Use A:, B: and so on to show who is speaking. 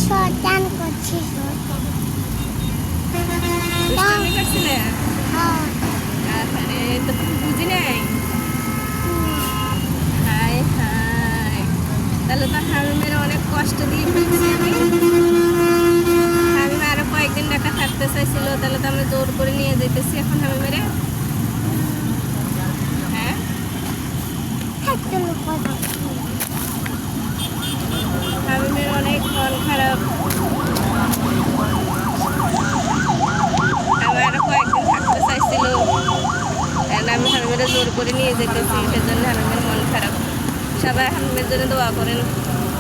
A: শয়তান করছি
B: দুষ্টামি করছিলে?
A: হ্যাঁ
B: আরে তো তুমি বুঝি নাই। হায় হায়, তাহলে তো হামিমের অনেক কষ্ট দিয়ে ফেলছি আমি। হামিম আরো কয়েকদিন ঢাকা থাকতে চাইছিল, তাহলে তো আমি জোর করে নিয়ে যেতেছি এখন হামিমেরে। হ্যাঁ,
A: একটা লোক
B: হামিমের অনেক মন খারাপ। আমি আরো কয়েকদিন থাকতে চাইছিল, এখন আমি হামিমেরে জোর করে নিয়ে যেতেছি, সেজন্য হামিমের মন খারাপ। সবাই হামিমের জন্য দোয়া করেন।